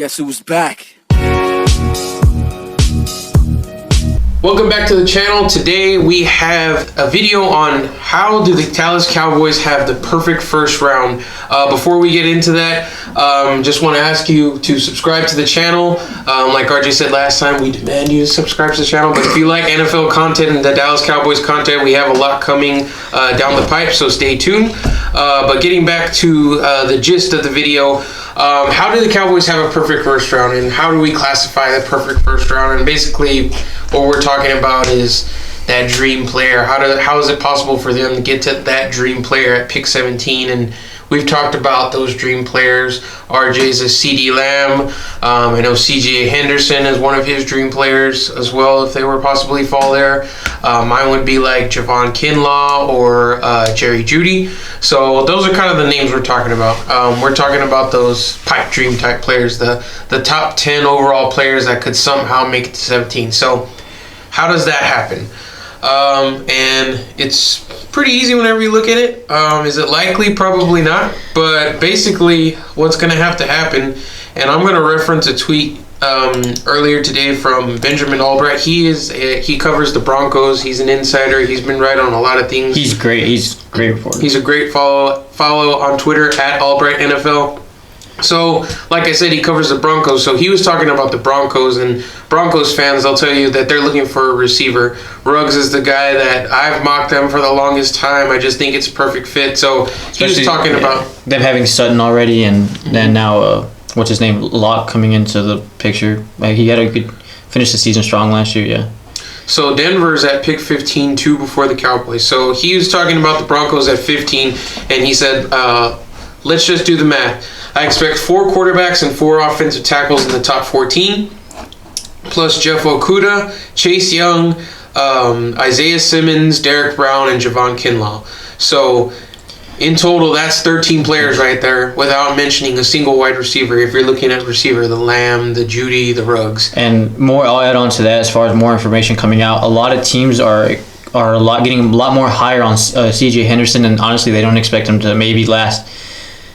Guess who's back? Welcome back to the channel. Today we have a video on how do the Dallas Cowboys have the perfect first round. Before we get into that, just want to ask you to subscribe to the channel. Like RJ said last time, we demand you to subscribe to the channel. But if you like NFL content and the Dallas Cowboys content, we have a lot coming down the pipe, so stay tuned. But getting back to the gist of the video, how do the Cowboys have a perfect first round, and how do we classify the perfect first round? And basically what we're talking about is that dream player. How is it possible for them to get to that dream player at pick 17? And we've talked about those dream players. RJ's a CD Lamb. I know CJ Henderson is one of his dream players as well, if they were possibly fall there. Mine would be like Javon Kinlaw or Jerry Jeudy. So those are kind of the names we're talking about. We're talking about those pipe dream type players, the top 10 overall players that could somehow make it to 17. So how does that happen? And it's pretty easy whenever you look at it. Is it likely? Probably not. But basically, what's going to have to happen, and I'm going to reference a tweet earlier today from Benjamin Albright. He covers the Broncos. He's an insider. He's been right on a lot of things. He's great. He's a great reporter. He's a great follow on Twitter at Albright NFL. So, like I said, he covers the Broncos. So he was talking about the Broncos, and Broncos fans, they'll tell you that they're looking for a receiver. Ruggs is the guy that I've mocked them for the longest time. I just think it's a perfect fit. So he was talking about them having Sutton already, and then now what's his name, Locke, coming into the picture. Like, he had a good finish the season strong last year. Yeah. So Denver's at pick 15, two before the Cowboys. So he was talking about the Broncos at 15, and he said, let's just do the math. I expect 4 quarterbacks and 4 offensive tackles in the top 14, plus Jeff Okudah, Chase Young, Isaiah Simmons, Derek Brown, and Javon Kinlaw. So in total, that's 13 players right there, without mentioning a single wide receiver. If you're looking at receiver, the Lamb, the Jeudy, the Ruggs. And more, I'll add on to that as far as more information coming out. A lot of teams are getting a lot more higher on CJ Henderson, and honestly, they don't expect him to maybe last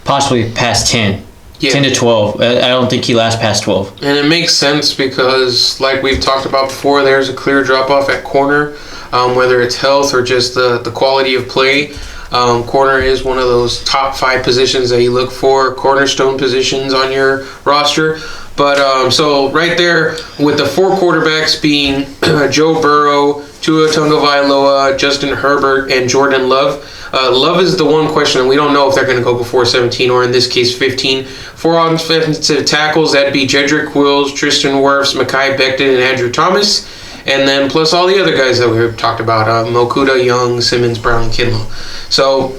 possibly past 10. Yeah. 10 to 12. I don't think he lasts past 12. And it makes sense because, like we've talked about before, there's a clear drop-off at corner, whether it's health or just the quality of play. Corner is one of those top 5 positions that you look for, cornerstone positions on your roster. But so right there with the 4 quarterbacks being Joe Burrow, Tua Tagovailoa, Justin Herbert, and Jordan Love. Love is the one question, and we don't know if they're going to go before 17 or in this case 15. 4 offensive tackles, that'd be Jedrick Wills, Tristan Wirfs, Mekhi Becton, and Andrew Thomas. And then plus all the other guys that we talked about, Okudah, Young, Simmons, Brown, Kinlaw. So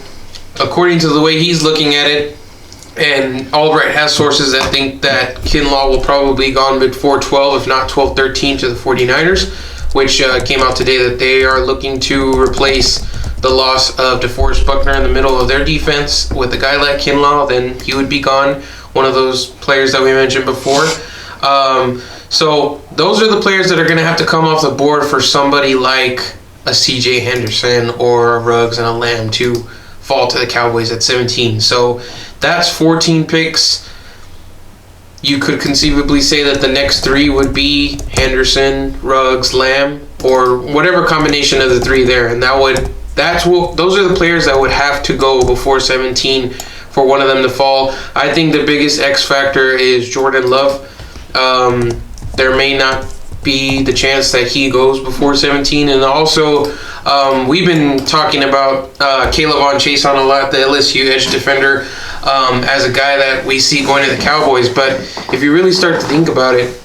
according to the way he's looking at it, and Albright has sources that think that Kinlaw will probably be gone before 12, if not 12-13 to the 49ers, which came out today that they are looking to replace the loss of DeForest Buckner in the middle of their defense with a guy like Kinlaw. Then he would be gone, one of those players that we mentioned before. So those are the players that are going to have to come off the board for somebody like a CJ Henderson or a Ruggs and a Lamb to fall to the Cowboys at 17. So that's 14 picks. You could conceivably say that the next 3 would be Henderson, Ruggs, Lamb, or whatever combination of the 3 there, and those are the players that would have to go before 17 for one of them to fall. I think the biggest X factor is Jordan Love. There may not be the chance that he goes before 17, and also we've been talking about K'Lavon Chaisson a lot, the LSU edge defender, as a guy that we see going to the Cowboys. But if you really start to think about it,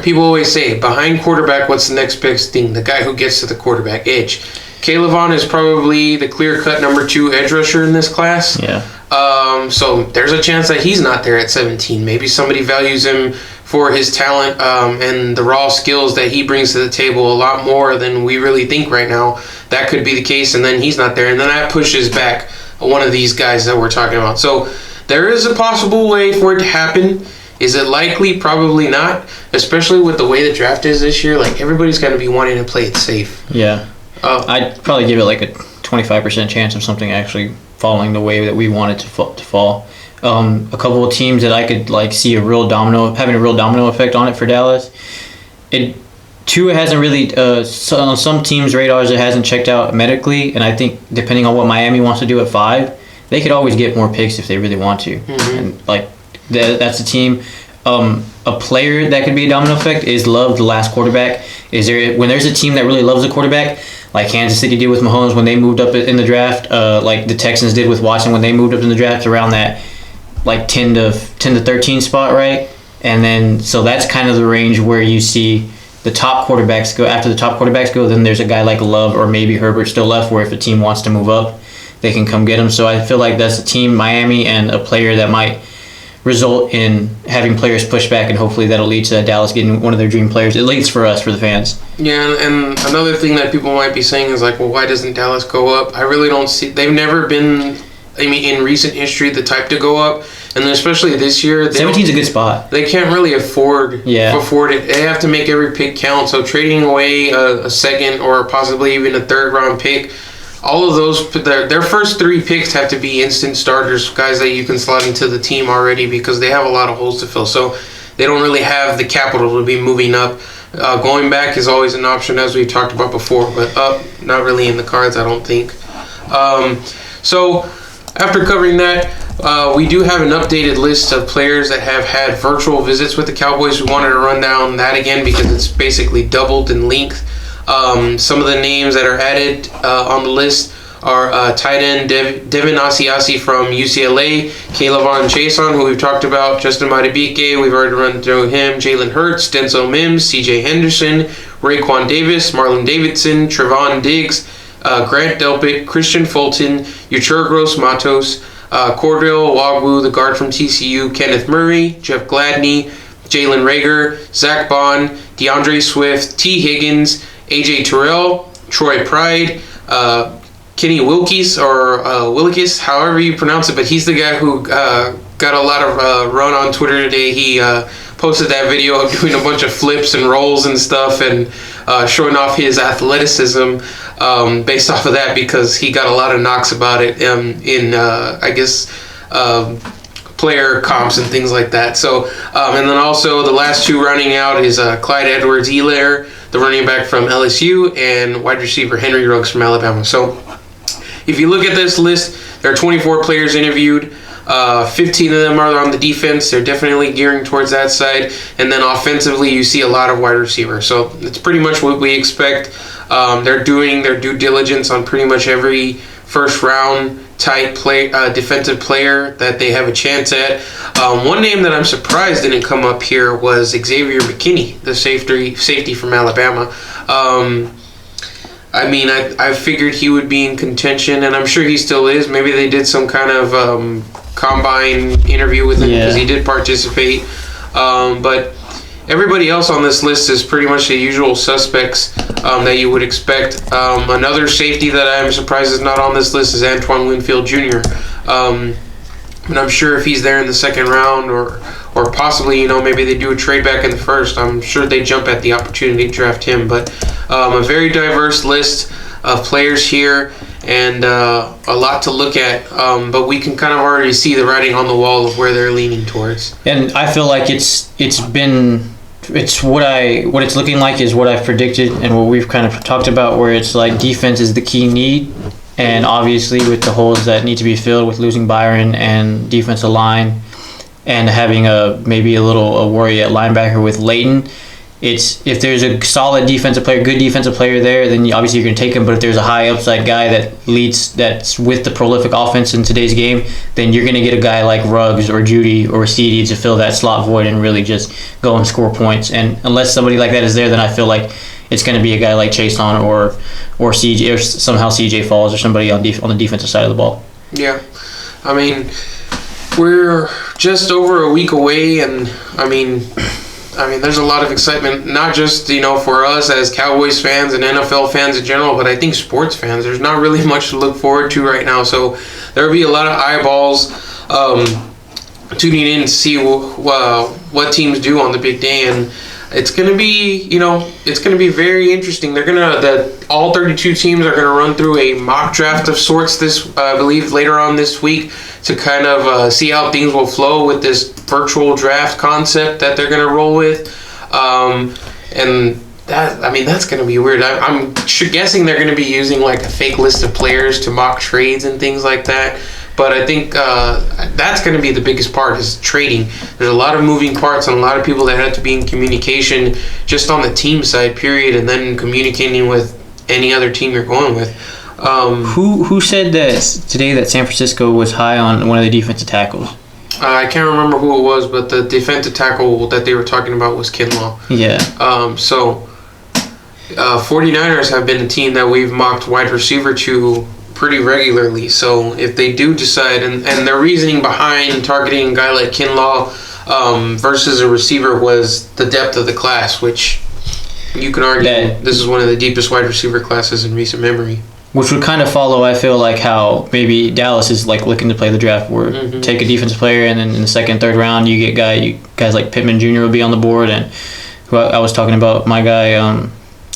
people always say, behind quarterback, what's the next best thing? The guy who gets to the quarterback edge. K'Lavon is probably the clear-cut number 2 edge rusher in this class. Yeah. So there's a chance that he's not there at 17. Maybe somebody values him for his talent and the raw skills that he brings to the table a lot more than we really think right now. That could be the case, and then he's not there. And then that pushes back one of these guys that we're talking about. So there is a possible way for it to happen. Is it likely? Probably not, especially with the way the draft is this year. Like, everybody's going to be wanting to play it safe. Yeah. I'd probably give it like a 25% chance of something actually falling the way that we want it to fall. A couple of teams that I could like see having a real domino effect on it for Dallas. Tua hasn't really on some teams' radars. It hasn't checked out medically, and I think depending on what Miami wants to do at 5, they could always get more picks if they really want to. Mm-hmm. And like that's a team. A player that could be a domino effect is Love, the last quarterback. When there's a team that really loves a quarterback, like Kansas City did with Mahomes when they moved up in the draft, like the Texans did with Watson when they moved up in the draft around that like 10 to 13 spot, right? And then so that's kind of the range where you see the top quarterbacks go. After the top quarterbacks go, then there's a guy like Love or maybe Herbert still left, where if a team wants to move up, they can come get him. So I feel like that's a team, Miami, and a player that might result in having players push back, and hopefully that'll lead to Dallas getting one of their dream players, at least for us, for the fans. Yeah, and another thing that people might be saying is like, well, why doesn't Dallas go up? I really don't see. They've never been, in recent history, the type to go up, and especially this year. 17's a good spot. They can't really afford it. They have to make every pick count. So trading away a second or possibly even a third round pick, all of those, their first 3 picks have to be instant starters, guys that you can slot into the team already, because they have a lot of holes to fill. So they don't really have the capital to be moving up. Going back is always an option, as we've talked about before, but up, not really in the cards, I don't think. So after covering that, we do have an updated list of players that have had virtual visits with the Cowboys. We wanted to run down that again because it's basically doubled in length. Some of the names that are added on the list are tight end Devin Asiasi from UCLA, Kayvon Chason, who we've talked about, Justin Madubuike, we've already run through him, Jalen Hurts, Denzel Mims, CJ Henderson, Raekwon Davis, Marlon Davidson, Trevon Diggs, Grant Delpit, Christian Fulton, Gross Matos, Cordell Wagwu, the guard from TCU, Kenneth Murray, Jeff Gladney, Jalen Reagor, Zach Bond, DeAndre Swift, T. Higgins, AJ Terrell, Troy Pride, Kenny Wilkes, however you pronounce it, but he's the guy who got a lot of run on Twitter today. He posted that video of doing a bunch of flips and rolls and stuff, and showing off his athleticism based off of that, because he got a lot of knocks about it in player comps and things like that. So, and then also the last 2 running out is Clyde Edwards-Helaire, the running back from LSU, and wide receiver Henry Ruggs from Alabama. So if you look at this list, there are 24 players interviewed. 15 of them are on the defense. They're definitely gearing towards that side. And then offensively, you see a lot of wide receivers. So it's pretty much what we expect. They're doing their due diligence on pretty much every first round type defensive player that they have a chance at. One name that I'm surprised didn't come up here was Xavier McKinney, the safety from Alabama. I figured he would be in contention, and I'm sure he still is. Maybe they did some kind of combine interview with him because he did participate. But everybody else on this list is pretty much the usual suspects that you would expect. Another safety that I'm surprised is not on this list is Antoine Winfield Jr. And I'm sure if he's there in the second round or possibly, maybe they do a trade back in the first, I'm sure they jump at the opportunity to draft him. But a very diverse list of players here, and a lot to look at. But we can kind of already see the writing on the wall of where they're leaning towards. And I feel like it's what it's looking like is what I've predicted and what we've kind of talked about, where it's like defense is the key need, and obviously with the holes that need to be filled with losing Byron and defensive line, and having maybe a little worry at linebacker with Leighton. It's if there's a solid defensive player, good defensive player there, then obviously you're going to take him. But if there's a high upside guy that's with the prolific offense in today's game, then you're going to get a guy like Ruggs or Judy or CD to fill that slot void and really just go and score points. And unless somebody like that is there, then I feel like it's going to be a guy like Chason or CJ, or somehow CJ falls, or somebody on the defensive side of the ball. Yeah, we're just over a week away, and there's a lot of excitement, not just, for us as Cowboys fans and NFL fans in general, but I think sports fans. There's not really much to look forward to right now, so there will be a lot of eyeballs tuning in to see what teams do on the big day. And it's gonna be, it's gonna be very interesting. All 32 teams are gonna run through a mock draft of sorts this, I believe, later on this week to kind of see how things will flow with this virtual draft concept that they're gonna roll with, and that's gonna be weird. I'm guessing they're gonna be using like a fake list of players to mock trades and things like that. But I think that's going to be the biggest part is trading. There's a lot of moving parts and a lot of people that have to be in communication just on the team side, period, and then communicating with any other team you're going with. Who said that today that San Francisco was high on one of the defensive tackles? I can't remember who it was, but the defensive tackle that they were talking about was Kinlaw. Yeah. 49ers have been a team that we've mocked wide receiver to pretty regularly. So if they do decide, and their reasoning behind targeting a guy like Kinlaw versus a receiver was the depth of the class, which you can argue this is one of the deepest wide receiver classes in recent memory. Which would kind of follow, I feel like, how maybe Dallas is like looking to play the draft where take a defensive player and then in the second, third round you get guys like Pittman Jr. will be on the board, and who I was talking about, my guy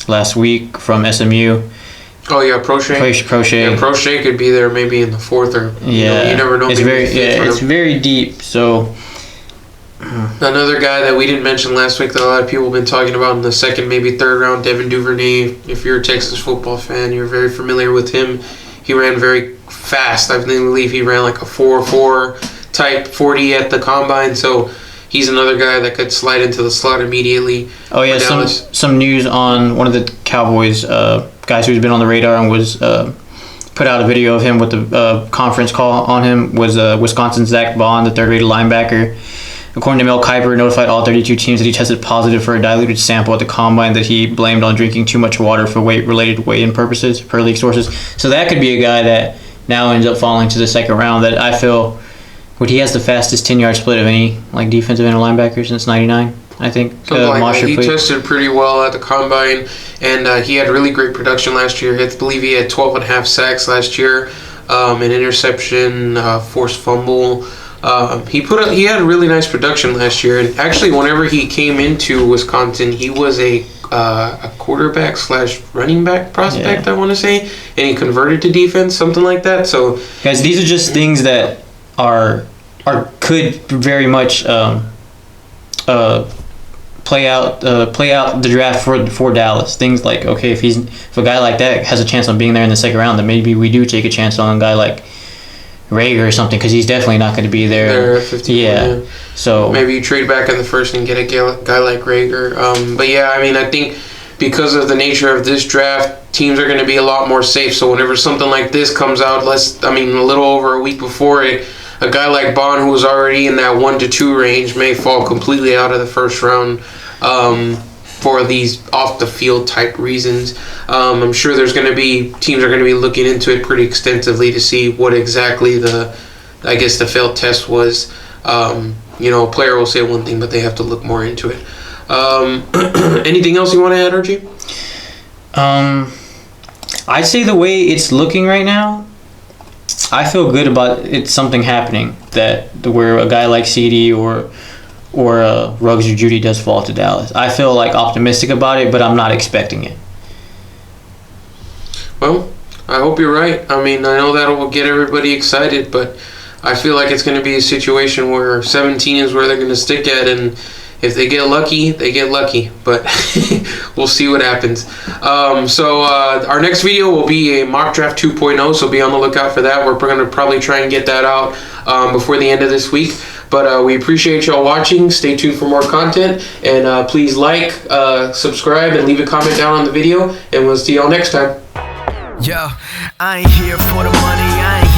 last week from SMU. Oh yeah, Prochet. Yeah, Prochet could be there maybe in the fourth or you never know. It's it's very deep. So another guy that we didn't mention last week that a lot of people have been talking about in the second, maybe third round, Devin Duvernay. If you're a Texas football fan, you're very familiar with him. He ran very fast. I believe he ran like a 4.4 type 40 at the combine. So he's another guy that could slide into the slot immediately. Oh yeah, some news on one of the Cowboys guys who's been on the radar and was put out a video of him with the conference call on him was Wisconsin's Zach Bond, the third-rated linebacker. According to Mel Kiper, notified all 32 teams that he tested positive for a diluted sample at the combine that he blamed on drinking too much water for weight-related weigh-in purposes, per league sources. So that could be a guy that now ends up falling to the second round that I feel he has the fastest 10-yard split of any like defensive end or linebacker since '99. I think he tested pretty well at the combine, and he had really great production last year. I believe he had 12.5 sacks last year, an interception, forced fumble. He had a really nice production last year, and actually, whenever he came into Wisconsin, he was a quarterback / running back prospect, I want to say, and he converted to defense, something like that. So, guys, these are just things that could very much play out the draft for Dallas. Things like, okay, if a guy like that has a chance on being there in the second round, then maybe we do take a chance on a guy like Rager or something, because he's definitely not going to be there. 15, yeah. So maybe you trade back in the first and get a guy like Rager. But yeah, I mean, I think because of the nature of this draft, teams are going to be a lot more safe. So whenever something like this comes out, a little over a week before it, a guy like Bond, who was already in that 1 to 2 range, may fall completely out of the first round for these off the field type reasons. I'm sure teams are going to be looking into it pretty extensively to see what exactly the failed test was. A player will say one thing, but they have to look more into it. Anything else you want to add, RJ? I'd say the way it's looking right now, I feel good about it. Something happening where a guy like CD or Ruggs or Judy does fall to Dallas. I feel like optimistic about it, but I'm not expecting it. Well, I hope you're right. I mean, I know that will get everybody excited, but I feel like it's going to be a situation where 17 is where they're going to stick at, and if they get lucky, they get lucky. But we'll see what happens. So our next video will be a mock draft 2.0, so be on the lookout for that. We're going to probably try and get that out before the end of this week. But we appreciate y'all watching. Stay tuned for more content. And please like, subscribe, and leave a comment down on the video. And we'll see y'all next time. Yo, I ain't here for the money, I ain't